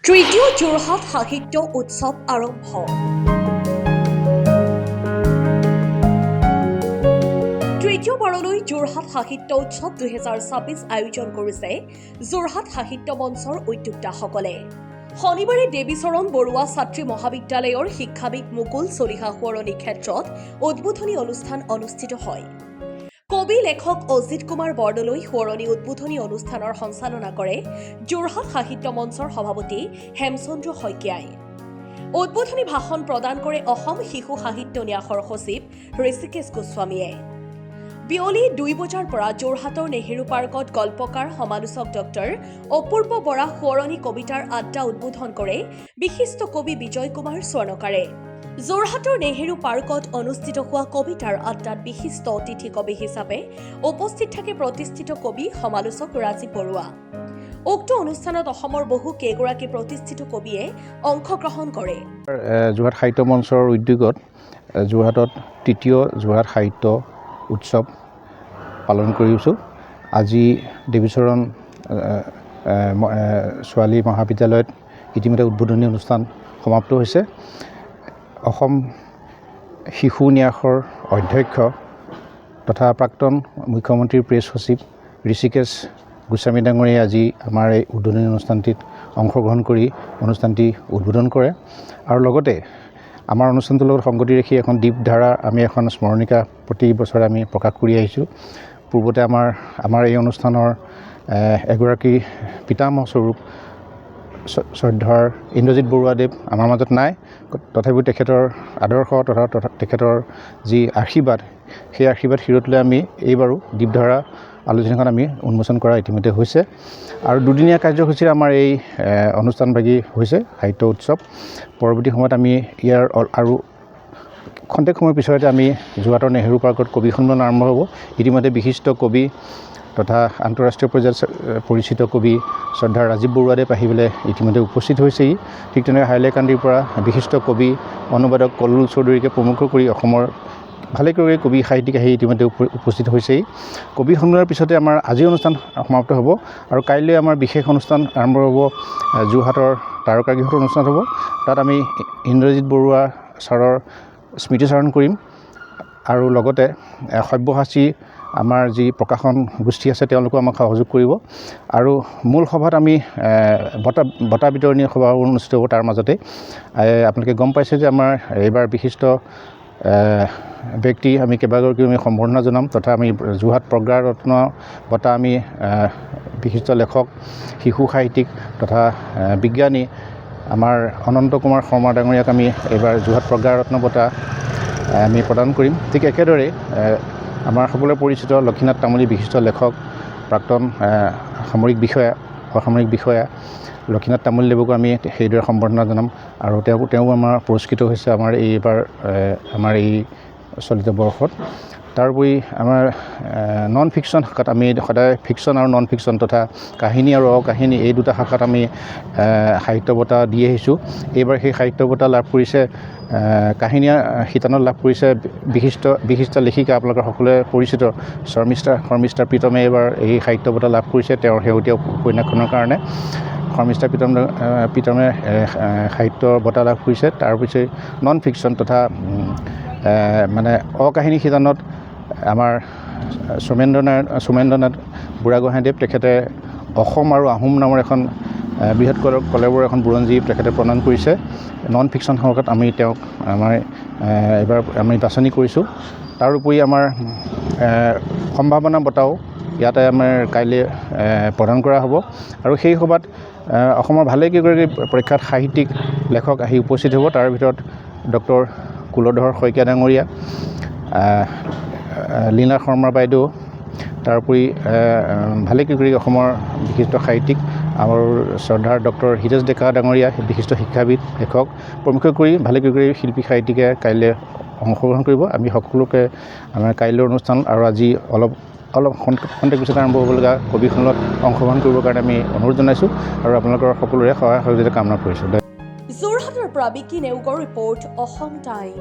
তৃতীয় যোৰহাট সাহিত্য উৎসৱ আৰম্ভ। তৃতীয়বাৰলৈ যোৰহাট সাহিত্য উৎসৱ 2026 আয়োজন কৰিছে যোৰহাট সাহিত্য মঞ্চৰ উদ্যোক্তাসকলে। শনিবাৰে দেৱীচৰণ বৰুৱা ছাত্ৰী মহাবিদ্যালয়ৰ শিক্ষাবিদ মুকুল চলিহা সোঁৱৰণী ক্ষেত্ৰত উদ্বোধনী অনুষ্ঠান অনুষ্ঠিত হয়। কবি লেখক অজিত কুমাৰ বৰদলৈ সোঁৱৰণী উদ্বোধনী অনুষ্ঠানৰ সঞ্চালনা কৰে যোৰহাট সাহিত্য মঞ্চৰ সভাপতি হেমচন্দ্ৰ শইকীয়াই। উদ্বোধনী ভাষণ প্ৰদান কৰে অসম শিশু সাহিত্য ন্যাসৰ সচিব ঋষিকেশ গোস্বামীয়ে। বিয়লি 2 বজাৰ পৰা যোৰহাটৰ নেহেৰু পাৰ্কত গল্পকাৰ সমালোচক ডক্টৰ অপূৰ্ব বৰা সোঁৱৰণী কবিতাৰ আড্ডা উদ্বোধন কৰে বিশিষ্ট কবি বিজয় কুমাৰ স্বৰ্ণকাৰে। যোৰহাটৰ নেহেৰু পাৰ্কত অনুষ্ঠিত হোৱা কবিতাৰ আড্ডাত বিশিষ্ট অতিথি কবি হিচাপে উপস্থিত থাকে প্ৰতিষ্ঠিত কবি সমালোচক ৰাজীৱ বৰুৱা। উক্ত অনুষ্ঠানত অসমৰ বহু কেইগৰাকী প্ৰতিষ্ঠিত কবিয়ে অংশগ্ৰহণ কৰে। যোৰহাট সাহিত্য মঞ্চৰ উদ্যোগত যোৰহাটত তৃতীয় যোৰহাট সাহিত্য উৎসৱ পালন কৰিছোঁ। আজি দেৱীচৰণ ছোৱালী মহাবিদ্যালয়ত ইতিমধ্যে উদ্বোধনী অনুষ্ঠান সমাপ্ত হৈছে। অসম শিশু ন্যাসৰ অধ্যক্ষ তথা প্ৰাক্তন মুখ্যমন্ত্ৰীৰ প্ৰেছ সচিব ঋষিকেশ গোস্বামী ডাঙৰীয়াই আজি আমাৰ এই উদ্বোধনী অনুষ্ঠানটিত অংশগ্ৰহণ কৰি অনুষ্ঠানটি উদ্বোধন কৰে আৰু লগতে আমাৰ অনুষ্ঠানটোৰ লগত সংগতি ৰাখি এখন দীপধাৰা আমি এখন স্মৰণিকা প্ৰতি বছৰে আমি প্ৰকাশ কৰি আহিছোঁ। পূৰ্বতে আমাৰ এই অনুষ্ঠানৰ এগৰাকী পিতামহ স্বৰূপ শ্ৰদ্ধাৰ ইন্দ্ৰজিৎ বৰুৱাদেৱ আমাৰ মাজত নাই, তথাপিও তেখেতৰ আদৰ্শ তথা তেখেতৰ যি আশীৰ্বাদ, সেই আশীৰ্বাদ শিৰতলৈ আমি এইবাৰো দীপধাৰা আলোচনীখন আমি উন্মোচন কৰা ইতিমধ্যে হৈছে আৰু দুদিনীয়া কাৰ্যসূচীৰ আমাৰ এই অনুষ্ঠানভাগী হৈছে সাহিত্য উৎসৱ। পৰৱৰ্তী সময়ত আমি ইয়াৰ আৰু খন্তেক সময়ৰ পিছতে আমি যোৰহাটৰ নেহেৰু পাৰ্কত কবি সন্মিলন আৰম্ভ হ'ব। ইতিমধ্যে বিশিষ্ট কবি তথা আন্তঃৰাষ্ট্ৰীয় পৰ্যায়ত পৰিচিত কবি শ্ৰদ্ধাৰ ৰাজীৱ বৰুৱাদেৱ আহি পেলাই ইতিমধ্যে উপস্থিত হৈছেহি। ঠিক তেনেকৈ হাইলাকান্দিৰ পৰা বিশিষ্ট কবি অনুবাদক কল্লোল চৌধুৰীকে প্ৰমুখ কৰি অসমৰ ভালেকেইগৰাকী কবি সাহিত্যিক আহি ইতিমধ্যে উপস্থিত হৈছেহি। কবি সন্মিলনৰ পিছতে আমাৰ আজিৰ অনুষ্ঠান সমাপ্ত হ'ব আৰু কাইলৈ আমাৰ বিশেষ অনুষ্ঠান আৰম্ভ হ'ব। যোৰহাটৰ তাৰকাগৃহত অনুষ্ঠান হ'ব। তাত আমি ইন্দ্ৰজিৎ বৰুৱা ছাৰৰ স্মৃতিচাৰণ কৰিম আৰু লগতে সব্যসাচী আমাৰ যি প্ৰকাশন গোষ্ঠী আছে তেওঁলোকেও আমাক সহযোগ কৰিব আৰু মূল সভাত আমি বঁটা বিতৰণী সভা অনুষ্ঠিত হ'ব। তাৰ মাজতে আপোনালোকে গম পাইছে যে আমাৰ এইবাৰ বিশিষ্ট ব্যক্তি আমি কেইবাগৰাকীও আমি সম্বৰ্ধনা জনাম তথা আমি যোৰহাট প্ৰজ্ঞাৰত্ন বঁটা আমি বিশিষ্ট লেখক শিশু সাহিত্যিক তথা বিজ্ঞানী আমাৰ অনন্ত কুমাৰ শৰ্মা ডাঙৰীয়াক আমি এইবাৰ যোৰহাট প্ৰজ্ঞাৰত্ন বঁটা আমি প্ৰদান কৰিম। ঠিক একেদৰে আমাৰ সকলোৰে পৰিচিত লক্ষীনাথ তামুলী বিশিষ্ট লেখক প্ৰাক্তন অসামৰিক বিষয়া লক্ষীনাথ তামুলীদেৱকো আমি সেইদৰে সম্বৰ্ধনা জনাম আৰু তেওঁ আমাৰ পুৰস্কৃত হৈছে এইবাৰ আমাৰ এই চলিত বৰ্ষত। তাৰোপৰি আমাৰ নন ফিকশ্যন শাখাত আমি সদায় ফিকশ্যন আৰু নন ফিকশ্যন তথা কাহিনী আৰু অকাহিনী এই দুটা শাখাত আমি সাহিত্য বঁটা দি আহিছোঁ। এইবাৰ সেই সাহিত্য বঁটা লাভ কৰিছে কাহিনীৰ শিতানত লাভ কৰিছে বিশিষ্ট লেখিকা আপোনালোকৰ সকলোৱে পৰিচিত শৰ্মিষ্ঠা প্ৰীতমে এইবাৰ এই সাহিত্য বঁটা লাভ কৰিছে তেওঁৰ শেহতীয়া উপন্যাসখনৰ কাৰণে। শৰ্মিষ্ঠা প্ৰীতমে সাহিত্য বঁটা লাভ কৰিছে। তাৰপিছত নন ফিকশ্যন তথা মানে অকাহিনী শিতানত আমাৰ সোমেন্দ্ৰনাথ বুঢ়াগোহাঁইদেৱ তেখেতে অসম আৰু আহোম নামৰ এখন বৃহৎ কলেবৰৰ এখন বুৰঞ্জী তেখেতে প্ৰদান কৰিছে। নন ফিকশ্যন শাখাত আমি তেওঁক এইবাৰ আমি বাছনি কৰিছোঁ। তাৰোপৰি আমাৰ সম্ভাৱনা বঁটাও ইয়াতে আমাৰ কাইলৈ প্ৰদান কৰা হ'ব আৰু সেই সভাত অসমৰ ভালেকেইগৰাকী প্ৰখ্যাত সাহিত্যিক লেখক আহি উপস্থিত হ'ব। তাৰ ভিতৰত ডক্টৰ কুলধৰ শইকীয়া ডাঙৰীয়া, লীনা শৰ্মা বাইদেউ, তাৰোপৰি ভালেকেইগৰাকী অসমৰ বিশিষ্ট সাহিত্যিক আৰু শ্ৰদ্ধাৰ ডক্টৰ হিতেশ ডেকা ডাঙৰীয়া বিশিষ্ট শিক্ষাবিদ লেখক প্ৰমুখ কৰি ভালেকেইগৰাকী শিল্পী সাহিত্যিকে কাইলৈ অংশগ্ৰহণ কৰিব। আমি সকলোকে আমাৰ কাইলৈৰ অনুষ্ঠান আৰু আজি অলপ খন্তেক পিছত আৰম্ভ হ'বলগা কবি সন্মিলনত অংশগ্ৰহণ কৰিবৰ কাৰণে আমি অনুৰোধ জনাইছোঁ আৰু আপোনালোকৰ সকলোৰে সহায় সহযোগিতা কামনা কৰিছোঁ। যোৰহাটৰ পৰা বিকি নেওগৰ ৰিপৰ্ট, অসম টাইম।